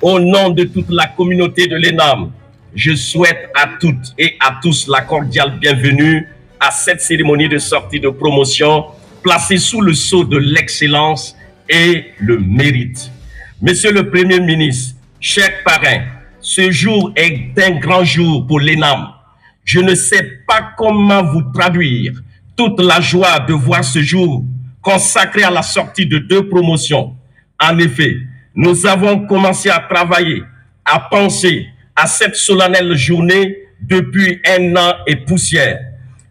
Au nom de toute la communauté de l'ENAM, je souhaite à toutes et à tous la cordiale bienvenue à cette cérémonie de sortie de promotion placée sous le sceau de l'excellence et le mérite. Monsieur le Premier ministre, chers parrains, ce jour est un grand jour pour l'ENAM. Je ne sais pas comment vous traduire toute la joie de voir ce jour consacré à la sortie de 2 promotions. En effet, nous avons commencé à travailler, à penser à cette solennelle journée depuis 1 an et poussière.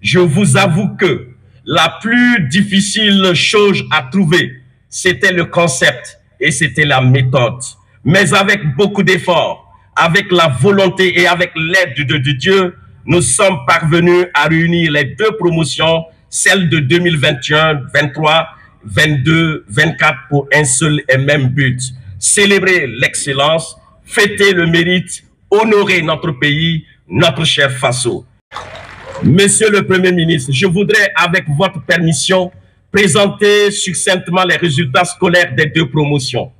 Je vous avoue que la plus difficile chose à trouver, c'était le concept et c'était la méthode. Mais avec beaucoup d'efforts, avec la volonté et avec l'aide de Dieu, nous sommes parvenus à réunir les 2 promotions, celles de 2021, 23, 22, 24 pour un seul et même but. Célébrer l'excellence, fêter le mérite, honorer notre pays, notre cher Faso. Monsieur le Premier ministre, je voudrais, avec votre permission, présenter succinctement les résultats scolaires des 2 promotions.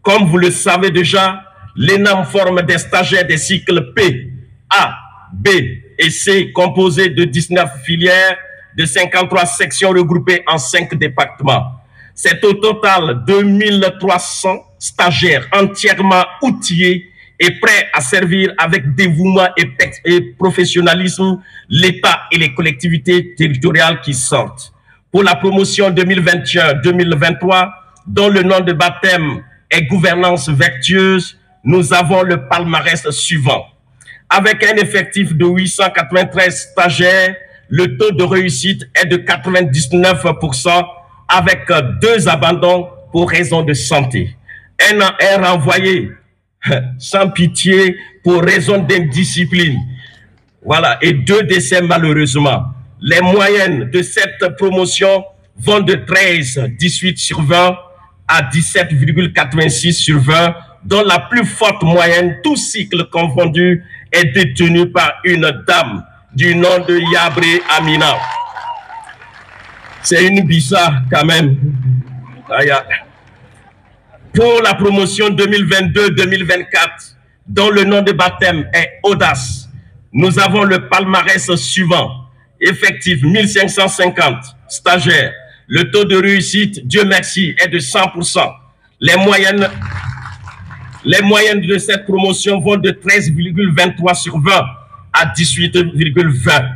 Comme vous le savez déjà, l'ENAM forme des stagiaires des cycles P, A, B et C composés de 19 filières, de 53 sections regroupées en 5 départements. C'est au total 2300 stagiaires entièrement outillés et prêts à servir avec dévouement et professionnalisme l'État et les collectivités territoriales qui sortent. Pour la promotion 2021-2023, dont le nom de baptême est Gouvernance vertueuse, nous avons le palmarès suivant. Avec un effectif de 893 stagiaires, le taux de réussite est de 99%, avec 2 abandons pour raison de santé. Un renvoyé sans pitié pour raison d'indiscipline. Voilà, et 2 décès malheureusement. Les moyennes de cette promotion vont de 13,18 sur 20 à 17,86 sur 20, dont la plus forte moyenne, tout cycle confondu, est détenue par une dame du nom de Yabré Amina. C'est une bizarre quand même. Pour la promotion 2022-2024, dont le nom de baptême est Audace, nous avons le palmarès suivant. Effectif 1550 stagiaires. Le taux de réussite, Dieu merci, est de 100%. Les moyennes de cette promotion vont de 13,23 sur 20 à 18,20.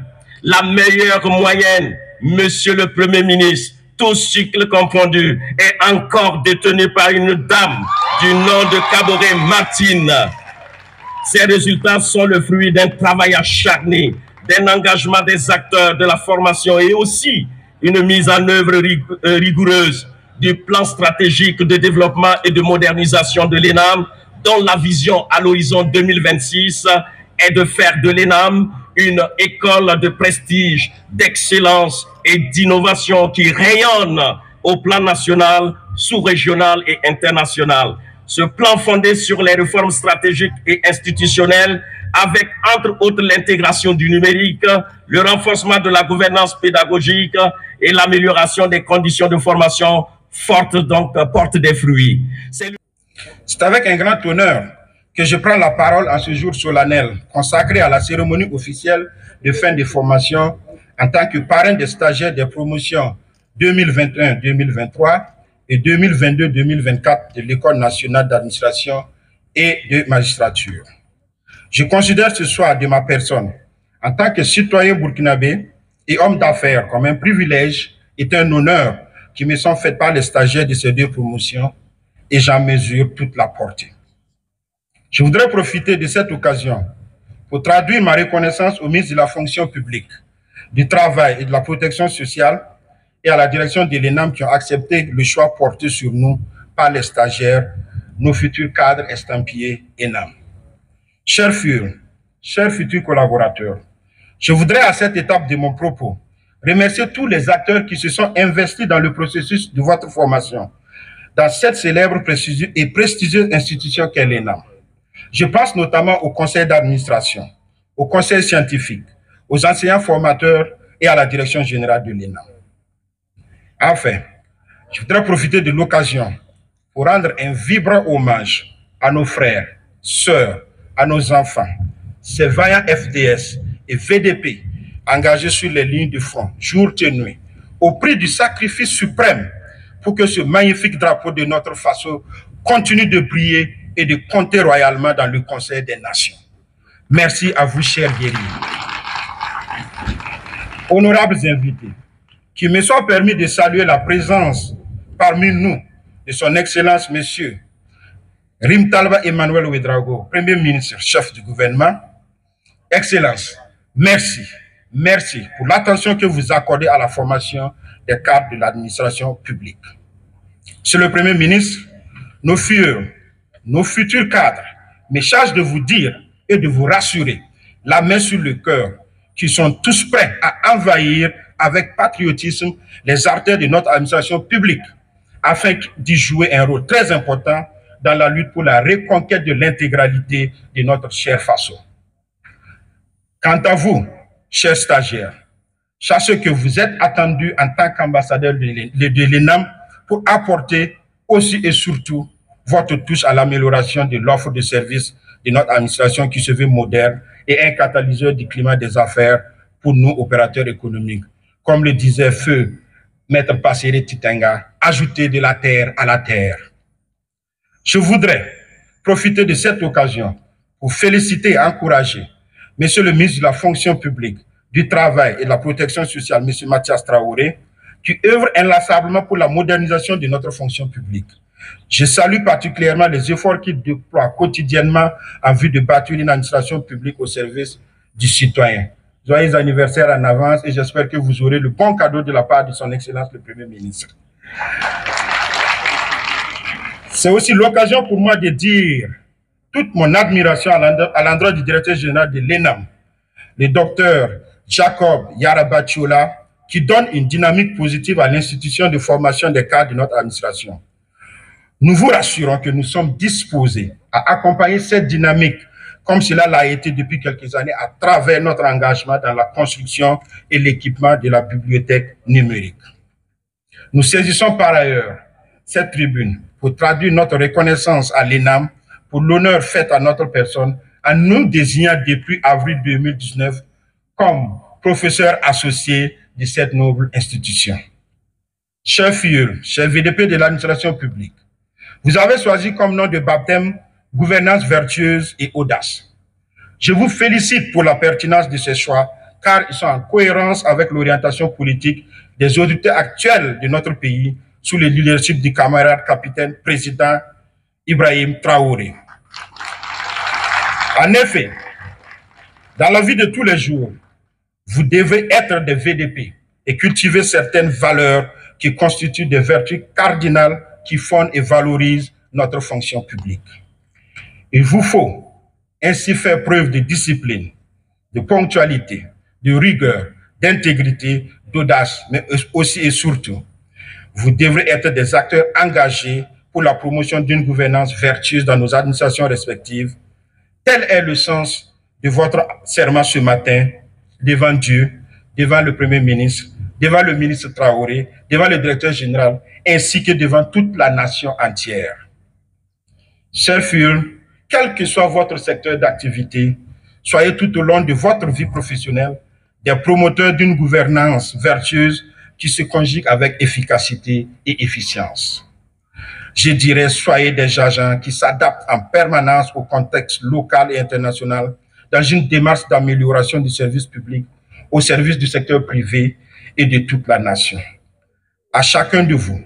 La meilleure moyenne, Monsieur le Premier ministre, tout cycle confondu, est encore détenue par une dame du nom de Caboret Martine. Ces résultats sont le fruit d'un travail acharné, d'un engagement des acteurs de la formation et aussi une mise en œuvre rigoureuse du plan stratégique de développement et de modernisation de l'ENAM, dont la vision à l'horizon 2026 est de faire de l'ENAM une école de prestige, d'excellence et d'innovation qui rayonne au plan national, sous-régional et international. Ce plan fondé sur les réformes stratégiques et institutionnelles, avec entre autres l'intégration du numérique, le renforcement de la gouvernance pédagogique et l'amélioration des conditions de formation forte, donc porte des fruits. C'est avec un grand honneur que je prends la parole en ce jour solennel consacré à la cérémonie officielle de fin de formation en tant que parrain des stagiaires des promotions 2021-2023 et 2022-2024 de l'École nationale d'administration et de magistrature. Je considère ce soir de ma personne, en tant que citoyen burkinabé et homme d'affaires, comme un privilège et un honneur qui me sont faits par les stagiaires de ces 2 promotions et j'en mesure toute la portée. Je voudrais profiter de cette occasion pour traduire ma reconnaissance au ministre de la fonction publique, du travail et de la protection sociale et à la direction de l'ENAM qui ont accepté le choix porté sur nous par les stagiaires, nos futurs cadres estampillés ENAM. Chers futurs collaborateurs, je voudrais à cette étape de mon propos remercier tous les acteurs qui se sont investis dans le processus de votre formation, dans cette célèbre et prestigieuse institution qu'est l'ENAM. Je pense notamment au conseil d'administration, au conseil scientifique, aux enseignants formateurs et à la direction générale de l'ENAM. Enfin, je voudrais profiter de l'occasion pour rendre un vibrant hommage à nos frères, sœurs, à nos enfants, ces vaillants FDS et VDP engagés sur les lignes de front, jour et nuit, au prix du sacrifice suprême pour que ce magnifique drapeau de notre faso continue de briller et de compter royalement dans le Conseil des Nations. Merci à vous, chers guerriers. Honorables invités, qu'il me soit permis de saluer la présence parmi nous de son Excellence, Monsieur Rim Talba Emmanuel Ouedraogo, Premier ministre, chef du gouvernement. Excellence, merci pour l'attention que vous accordez à la formation des cadres de l'administration publique. Monsieur le Premier ministre, nos futurs cadres me chargent de vous dire et de vous rassurer, la main sur le cœur, qui sont tous prêts à envahir avec patriotisme les artères de notre administration publique, afin d'y jouer un rôle très important dans la lutte pour la reconquête de l'intégralité de notre cher faso. Quant à vous, chers stagiaires, sachez que vous êtes attendus en tant qu'ambassadeur de l'ENAM pour apporter aussi et surtout votre touche à l'amélioration de l'offre de services de notre administration qui se veut moderne et un catalyseur du climat des affaires pour nous, opérateurs économiques. Comme le disait Feu Maître Passéré Titenga, ajouter de la terre à la terre. Je voudrais profiter de cette occasion pour féliciter et encourager Monsieur le ministre de la Fonction publique, du Travail et de la Protection sociale, Monsieur Mathias Traoré, qui œuvre inlassablement pour la modernisation de notre fonction publique. Je salue particulièrement les efforts qu'il déploie quotidiennement en vue de bâtir une administration publique au service du citoyen. Joyeux anniversaire en avance et j'espère que vous aurez le bon cadeau de la part de son Excellence le Premier ministre. C'est aussi l'occasion pour moi de dire toute mon admiration à l'endroit du directeur général de l'ENAM, le docteur Jacob Yarabachiola, qui donne une dynamique positive à l'institution de formation des cadres de notre administration. Nous vous rassurons que nous sommes disposés à accompagner cette dynamique comme cela l'a été depuis quelques années à travers notre engagement dans la construction et l'équipement de la bibliothèque numérique. Nous saisissons par ailleurs cette tribune pour traduire notre reconnaissance à l'ENAM pour l'honneur fait à notre personne en nous désignant depuis avril 2019 comme professeur associé de cette noble institution. Chers filleul, chers VDP de l'administration publique, vous avez choisi comme nom de baptême gouvernance vertueuse et audace. Je vous félicite pour la pertinence de ces choix, car ils sont en cohérence avec l'orientation politique des autorités actuelles de notre pays sous le leadership du camarade capitaine président Ibrahim Traoré. En effet, dans la vie de tous les jours, vous devez être des VDP et cultiver certaines valeurs qui constituent des vertus cardinales qui fondent et valorisent notre fonction publique. Il vous faut ainsi faire preuve de discipline, de ponctualité, de rigueur, d'intégrité, d'audace, mais aussi et surtout, vous devrez être des acteurs engagés pour la promotion d'une gouvernance vertueuse dans nos administrations respectives. Tel est le sens de votre serment ce matin devant Dieu, devant le Premier ministre, devant le ministre Traoré, devant le directeur général, ainsi que devant toute la nation entière. Chers filleul, quel que soit votre secteur d'activité, soyez tout au long de votre vie professionnelle des promoteurs d'une gouvernance vertueuse qui se conjugue avec efficacité et efficience. Je dirais, soyez des agents qui s'adaptent en permanence au contexte local et international dans une démarche d'amélioration du service public au service du secteur privé et de toute la nation. À chacun de vous,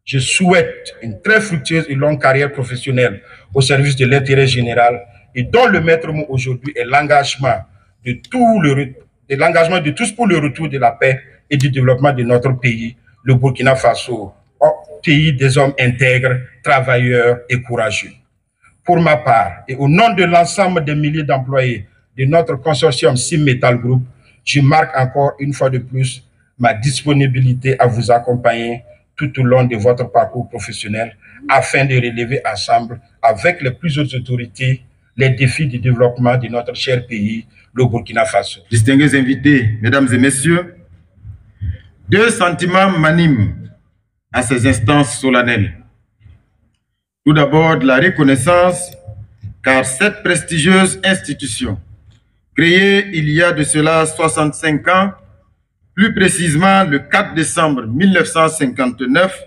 je souhaite une très fructueuse et longue carrière professionnelle au service de l'intérêt général et dont le maître mot aujourd'hui est l'engagement de tous pour le retour de la paix et du développement de notre pays, le Burkina Faso, pays des hommes intègres, travailleurs et courageux. Pour ma part, et au nom de l'ensemble des milliers d'employés de notre consortium Sim-Metal Group, je marque encore une fois de plus ma disponibilité à vous accompagner tout au long de votre parcours professionnel afin de relever ensemble, avec les plus hautes autorités, les défis du développement de notre cher pays, le Burkina Faso. Distingués invités, mesdames et messieurs, deux sentiments m'animent à ces instances solennelles. Tout d'abord, de la reconnaissance car cette prestigieuse institution, créée il y a de cela 65 ans, plus précisément le 4 décembre 1959,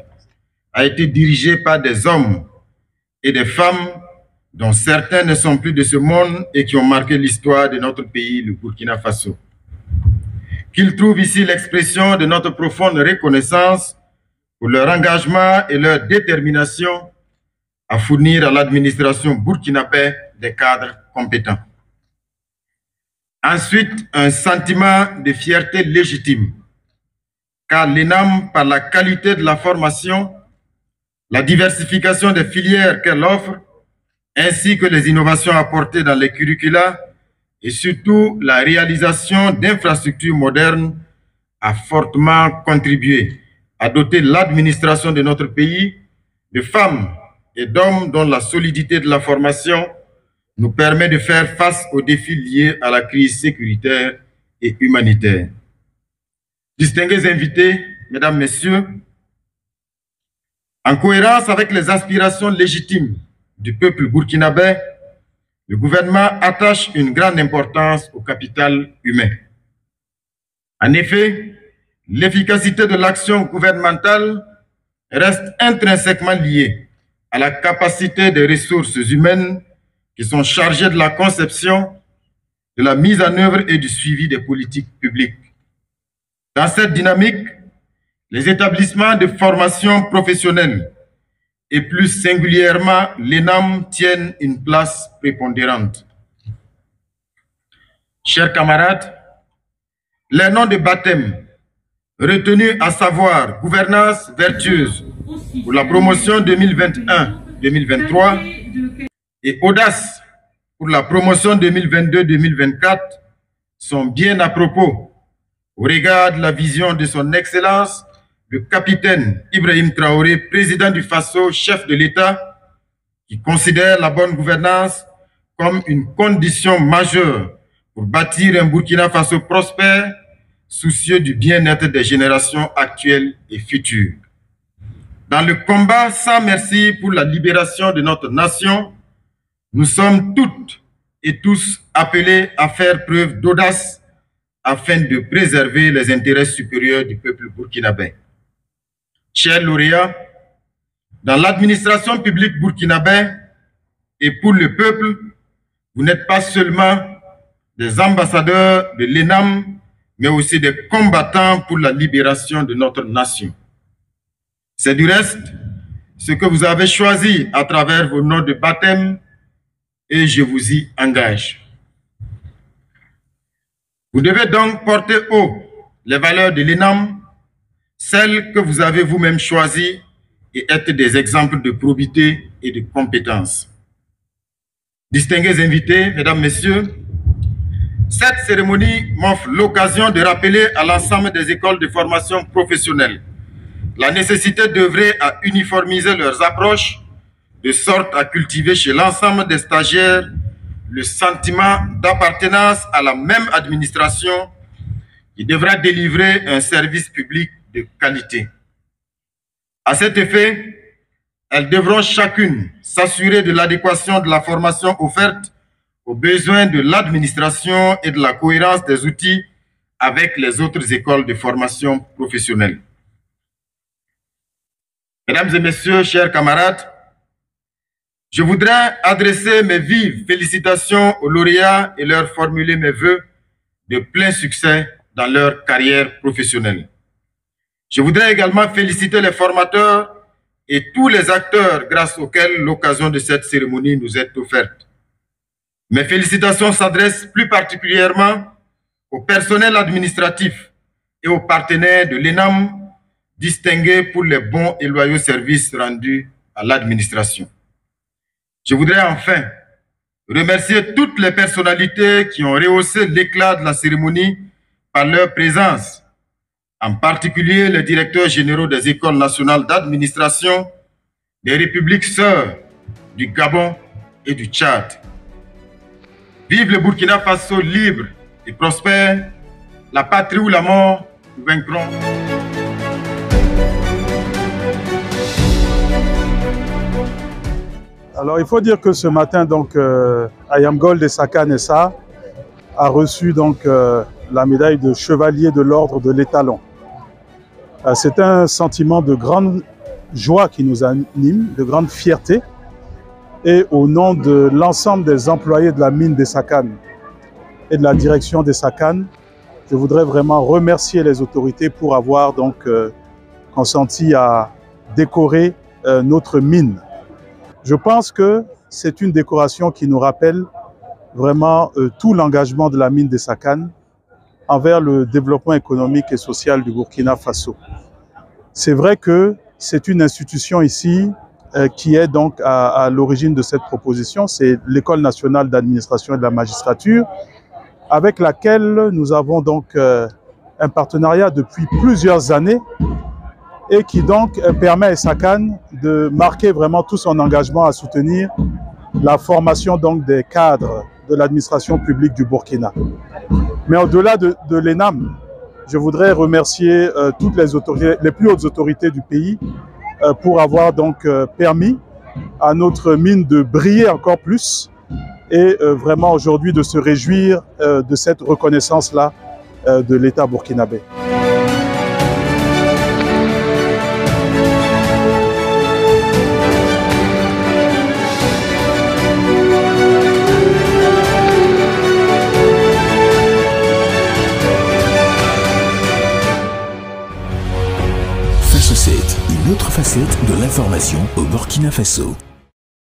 a été dirigée par des hommes et des femmes dont certains ne sont plus de ce monde et qui ont marqué l'histoire de notre pays, le Burkina Faso. Qu'ils trouvent ici l'expression de notre profonde reconnaissance pour leur engagement et leur détermination à fournir à l'administration burkinabé des cadres compétents. Ensuite, un sentiment de fierté légitime, car l'ENAM, par la qualité de la formation, la diversification des filières qu'elle offre, ainsi que les innovations apportées dans les curricula et surtout la réalisation d'infrastructures modernes, a fortement contribué à doter l'administration de notre pays de femmes et d'hommes dont la solidité de la formation nous permet de faire face aux défis liés à la crise sécuritaire et humanitaire. Distingués invités, Mesdames, Messieurs, en cohérence avec les aspirations légitimes du peuple burkinabé, le gouvernement attache une grande importance au capital humain. En effet, l'efficacité de l'action gouvernementale reste intrinsèquement liée à la capacité des ressources humaines qui sont chargées de la conception, de la mise en œuvre et du suivi des politiques publiques. Dans cette dynamique, les établissements de formation professionnelle et plus singulièrement l'ENAM tiennent une place prépondérante. Chers camarades, les noms de baptême retenus, à savoir gouvernance vertueuse pour la promotion 2021-2023 et audace pour la promotion 2022-2024, sont bien à propos au regard de la vision de son Excellence, le capitaine Ibrahim Traoré, président du Faso, chef de l'État, qui considère la bonne gouvernance comme une condition majeure pour bâtir un Burkina Faso prospère, soucieux du bien-être des générations actuelles et futures. Dans le combat sans merci pour la libération de notre nation, nous sommes toutes et tous appelés à faire preuve d'audace afin de préserver les intérêts supérieurs du peuple burkinabé. Chers lauréats, dans l'administration publique burkinabé et pour le peuple, vous n'êtes pas seulement des ambassadeurs de l'ENAM, mais aussi des combattants pour la libération de notre nation. C'est du reste ce que vous avez choisi à travers vos noms de baptême et je vous y engage. Vous devez donc porter haut les valeurs de l'ENAM, celles que vous avez vous-même choisies et être des exemples de probité et de compétence. Distingués invités, Mesdames, Messieurs, cette cérémonie m'offre l'occasion de rappeler à l'ensemble des écoles de formation professionnelle la nécessité d'œuvrer à uniformiser leurs approches de sorte à cultiver chez l'ensemble des stagiaires le sentiment d'appartenance à la même administration qui devra délivrer un service public de qualité. À cet effet, elles devront chacune s'assurer de l'adéquation de la formation offerte aux besoins de l'administration et de la cohérence des outils avec les autres écoles de formation professionnelle. Mesdames et messieurs, chers camarades, je voudrais adresser mes vives félicitations aux lauréats et leur formuler mes vœux de plein succès dans leur carrière professionnelle. Je voudrais également féliciter les formateurs et tous les acteurs grâce auxquels l'occasion de cette cérémonie nous est offerte. Mes félicitations s'adressent plus particulièrement au personnel administratif et aux partenaires de l'ENAM distingués pour les bons et loyaux services rendus à l'administration. Je voudrais enfin remercier toutes les personnalités qui ont rehaussé l'éclat de la cérémonie par leur présence, en particulier les directeurs généraux des écoles nationales d'administration des républiques sœurs du Gabon et du Tchad. Vive le Burkina Faso libre et prospère, la patrie ou la mort, nous vaincrons. Alors il faut dire que ce matin, donc, Ayam Gold et Sakane SA a reçu donc la médaille de chevalier de l'ordre de l'étalon. C'est un sentiment de grande joie qui nous anime, de grande fierté. Et au nom de l'ensemble des employés de la mine des Sakane et de la direction des Sakane, je voudrais vraiment remercier les autorités pour avoir donc consenti à décorer notre mine. Je pense que c'est une décoration qui nous rappelle vraiment tout l'engagement de la mine des Sakane envers le développement économique et social du Burkina Faso. C'est vrai que c'est une institution ici qui est donc à l'origine de cette proposition, c'est l'École nationale d'administration et de la magistrature, avec laquelle nous avons donc un partenariat depuis plusieurs années et qui donc permet à Sakane de marquer vraiment tout son engagement à soutenir la formation donc des cadres de l'administration publique du Burkina. Mais au-delà de l'ENAM, je voudrais remercier toutes les autorités, les plus hautes autorités du pays pour avoir donc permis à notre mine de briller encore plus et vraiment aujourd'hui de se réjouir de cette reconnaissance-là de l'État burkinabé. Une autre facette de l'information au Burkina Faso.